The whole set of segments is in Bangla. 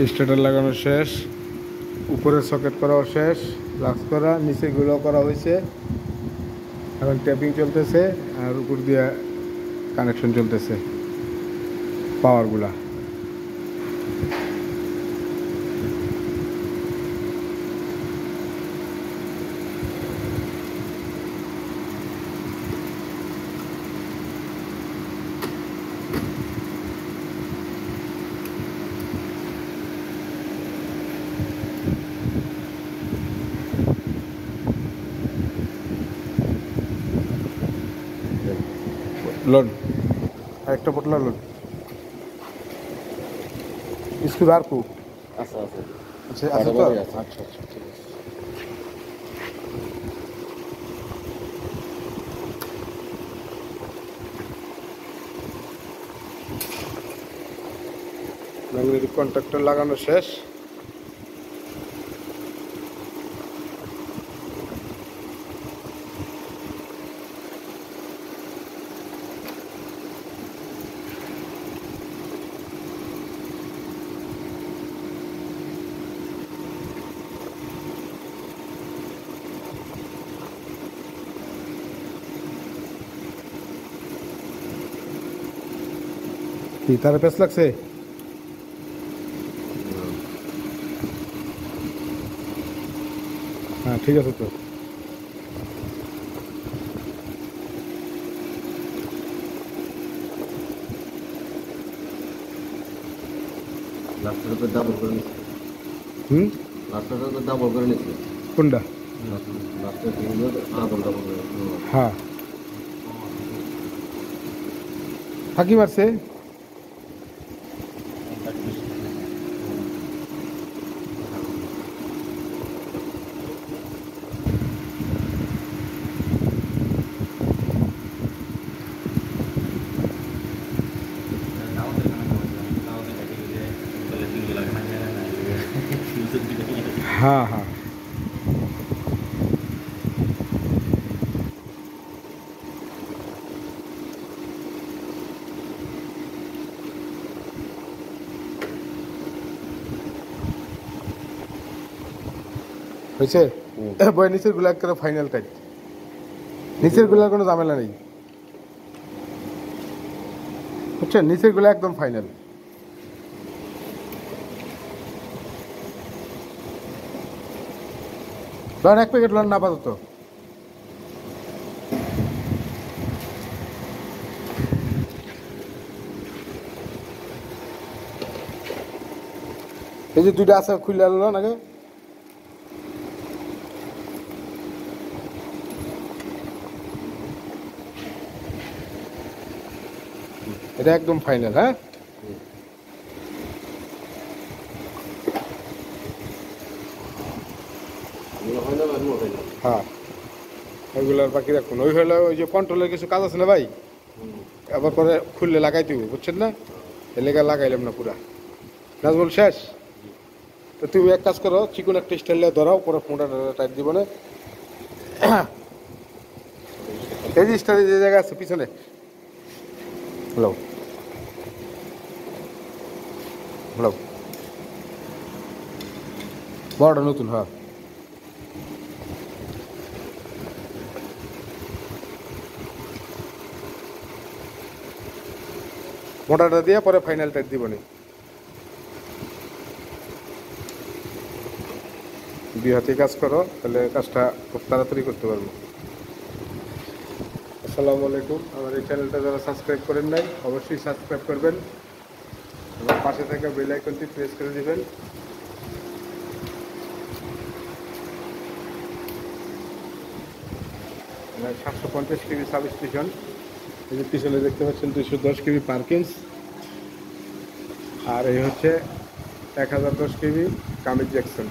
স্টার্টার লাগানো শেষ, উপরের সকেট করাও শেষ, লাক্স করা, নিচে গুলো করা হয়েছে, এখন ট্যাপিং চলতেছে আর উপর দিয়ে কানেকশন চলতেছে পাওয়ারগুলা। লোন আরেকটা পটলা লোন স্কুল আর কু আচ্ছা আচ্ছা আচ্ছা আছে তো আচ্ছা আচ্ছা ঠিক আছে। ম্যাগনেটিক কন্ট্যাক্টর লাগানো শেষ, কি তার পেস লাগছে? হ্যাঁ ঠিক আছে তো। লাস্টটা তো ডাবল করে নিচ্ছে। লাস্টটা তো ডাবল করে নিচ্ছে। কোনটা? লাস্টের দিনগুলো ডাবল ডাবল করে। হ্যাঁ ফাঁকি মারছে। হ্যাঁ হ্যাঁ হয়েছে। বই নিচের গুলা করে ফাইনাল টাইট, নিচের গুলার কোনো ঝামেলা নেই বুঝছেন, নিচের গুলা একদম ফাইনাল। ধরেন এক প্যাকেট লন না আপাতত। এই যে দুইটা আছে খুলে আনলো আগে, এটা একদম ফাইনাল। হ্যাঁ হ্যাঁ ওইগুলার বাকি রাখুন। ওই হলে ওই যে কন্ট্রোলের কিছু কাজ আছে না ভাই, আবার পরে খুললে লাগাইতে হবে বুঝছেন না, এলাকা লাগাইলাম না পুরা। নাজমুল শেষ তো তুমি এক কাজ করো, চিকন একটা স্টাইলে ধরাও, পরে ফোনটা টাইট দিব না। এই যে স্টাইল যে জায়গা আছে পিছনে, হ্যালো হ্যালো বড়টা নতুন। হ্যাঁ মোটাটা দিয়ে পরে ফাইনাল টাইট দিব না। দুই হাতে কাজ করো, তাহলে কাজটা খুব তাড়াতাড়ি করতে পারবো। আসসালামু আলাইকুম। আমার এই চ্যানেলটা যারা সাবস্ক্রাইব করেন নাই অবশ্যই সাবস্ক্রাইব করবেন এবং পাশে থাকা বেল আইকনটি প্রেস করে দিবেন। 750 কেবি সাব স্টেশন, এই যে পিছনে দেখতে পাচ্ছেন 210 কেবি পার্কিংস, আর এই হচ্ছে 1010 কেবি কামিজ জ্যাকসন।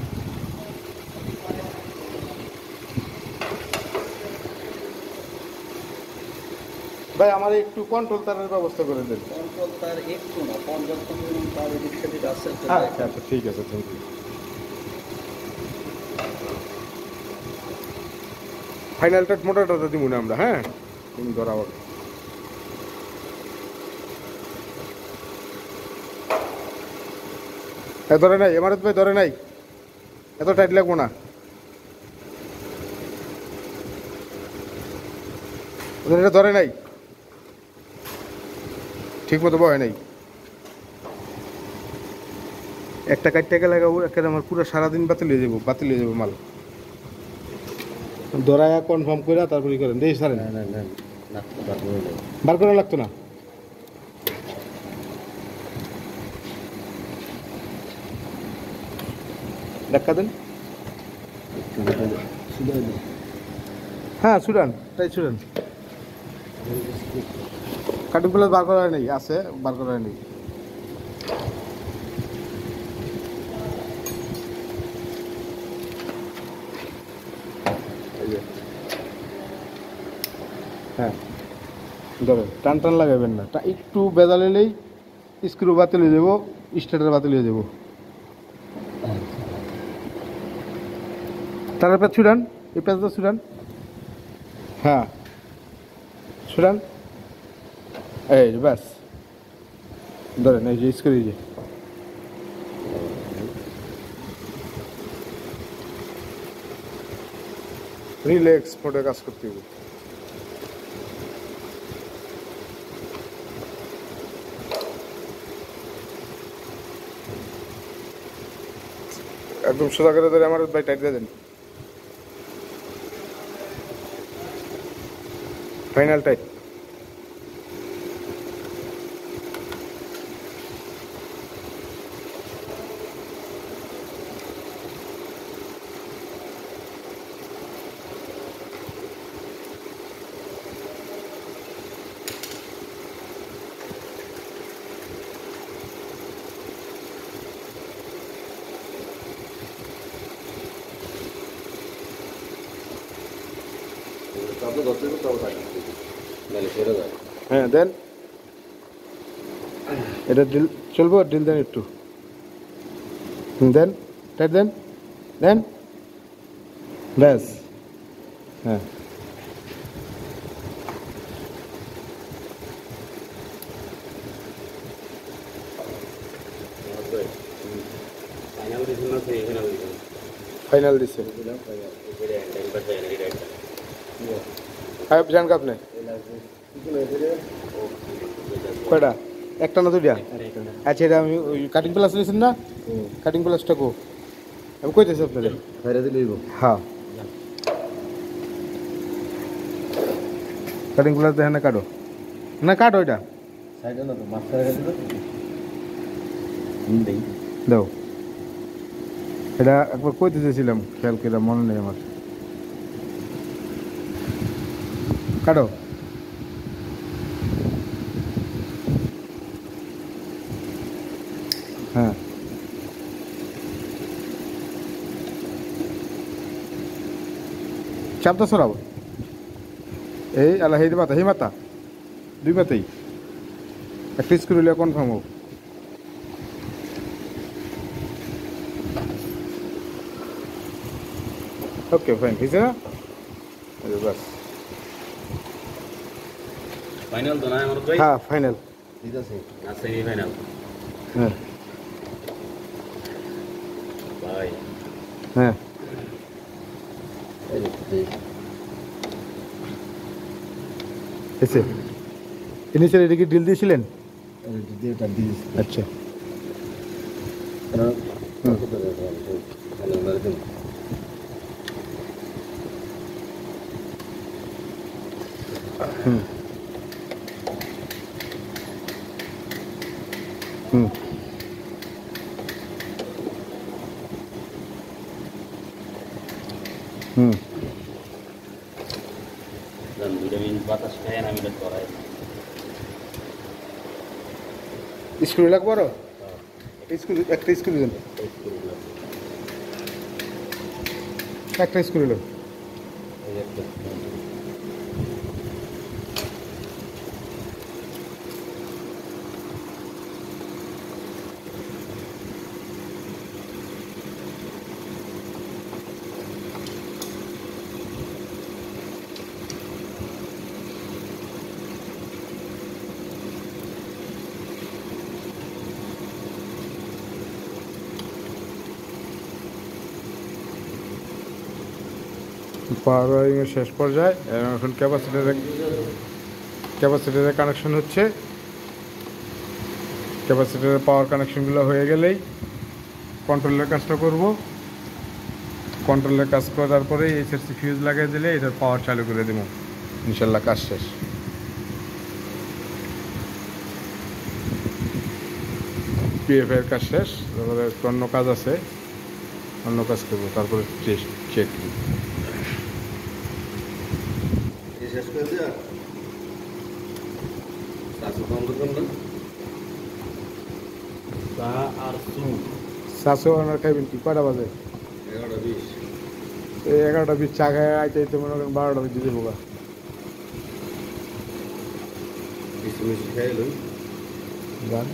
ভাই আমার একটু কন্ট্রোল তারের ব্যবস্থা করে দেন। কন্ট্রোল তার একটু না, পর্যাপ্ত পরিমাণ তার এদিক সেদিক আছে। আচ্ছা আচ্ছা ঠিক আছে, থ্যাংক ইউ। ফাইনালটা মোটাটা দিব না আমরা। হ্যাঁ তুমি ধরাবার ধরে নাই এমারত ভাই, ধরে নাই, এত টাইট লাগবো না। এটা ধরে নাই, ঠিক মতো বয় নাই। একটা কাটটাকে লাগাবো, একটা আমার পুরো সারাদিন বাতিল হয়ে যাবো মাল। ধরায়া কনফার্ম করে তারপরে করেন দেখি সারেন। না না না নাকটা বার করে নেই। বার করা লাগতো না। ধাক্কা দেন। শুধু হ্যাঁ ছুটান, তাই ছুটান। কাটিং প্লাস বার করা নেই, আছে বার করা নেই। হ্যাঁ ধরো, টান টান লাগাবেন না, একটু বেদা নিলেই স্ক্রু বাতিল হয়ে যাবো, স্টার্টার বাতিল হয়ে যাবো। তার পেঁচ ছুটান, এই পেঁচটা ছুটান। হ্যাঁ ছুটান, এই যে ব্যাস ধরেন, এই যে স্ক্রু, এই যে রিল্যাক্স মোডে কাজ করতে হবে। একদম সোজা করে ধরে আমার ভাই টাইট দিয়ে দেন। Final tight. তারপরে ধরতে তো তাও থাকে নাহলে সেরে যায়। হ্যাঁ দেন, এটা ড্রিল চলবো, ড্রিল দেন একটু। দেন টাইট দেন, দেন ব্যাস। হ্যাঁ ফাইনাল দিচ্ছে। হ্যাঁ জান আপনি কয়টা, একটা না দুইটা? আচ্ছা এটা আমি ওই কাটিং প্লাস নিয়েছেন না, কাটিং প্লাসটা কো আমি কইতেছি আপনাদের। বাইরে দিলে হ্যাঁ কাটিং প্লাস দেখেন না, কাটো না, কাটো এটা সাইডে না তো মাছ ছাড়া দিল দেই দাও। এটা একবার কইতে চেয়েছিলাম, খেয়াল করে মনে নেই আমার। কাটো। হ্যাঁ চাপটা সরাবো, এই আল্লাহ এই মাথা, এই মাথা দুই মাথাই একটা স্ক্রু হলে কনফার্ম হোক। ওকে ফাইন, ঠিক আছে না? বাস ফাইনাল তো না আমার ভাই? হ্যাঁ ফাইনাল। ঠিক আছে না সেমি ফাইনাল হ্যাঁ ভাই। হ্যাঁ এসে ইনিশিয়াল এটা কি ডিল দিয়েছিলেন? এটা দিয়ে আচ্ছা হুম হুম হুম দুইটা মিনিট বাতাস খাই আমি এটা করাই। স্ক্রু লাগবো আরো, স্ক্রু একটা স্ক্রু দেন, একটা স্ক্রু দেন। পাওয়ার ওয়ারিংয়ের শেষ পর্যায়ে এখন ক্যাপাসিটারে কানেকশন হচ্ছে। ক্যাপাসিটারের পাওয়ার কানেকশনগুলো হয়ে গেলেই কন্ট্রোলের কাজটা করব। কন্ট্রোলের কাজ করার পরে এইচআরসি ফিউজ লাগিয়ে দিলে এটার পাওয়ার চালু করে দেবো, ইনশাল্লাহ কাজ শেষ। পিএফের কাজ শেষ, তারপরে একটু অন্য কাজ আছে, অন্য কাজ করবো, তারপরে চেক। শেষ করে দেওয়া শাশু বন্ধ করলাম চা আর সুপ। শাশু ওনার খাইবেন কি কয়টা বাজে? 11:20। এই 11টা 20 চা খায় আইতে মনে করেন 12টা বেজে দেবো গা। মিষ্টি খাইলো যান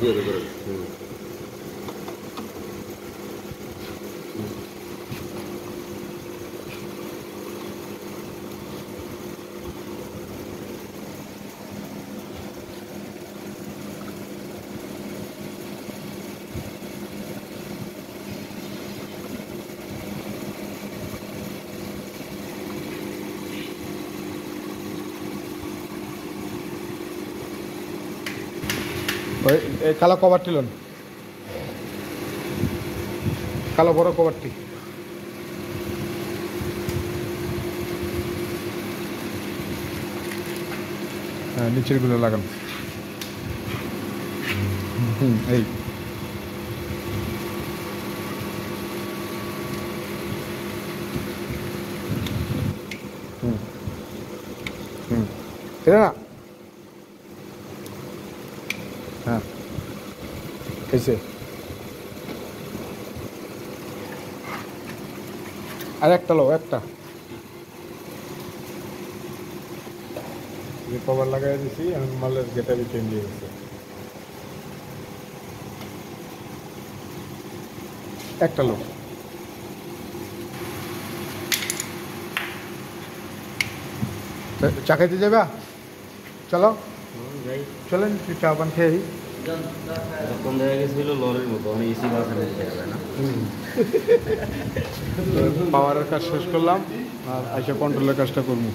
দিয়ে দেবো। ওই এই কালো কভারটি লন, কালো বড় কভারটি। হ্যাঁ নিচের গুলো লাগান। এই এটা না, হ্যাঁ এসে আর একটা লো, একটা কভার লাগাই দিছি, এখন মালের গেটাবি চেঞ্জ হয়ে গেছে। একটা লো চা খাইতে যাবা? চলো যাই চলেন একটু চা পান খেয়ে। এরকম দেখা গেছিল লরির মতো অনেক এসি বাস না। পাওয়ারের কাজ শেষ করলাম আর আইসা কন্ট্রোলের কাজটা করবো।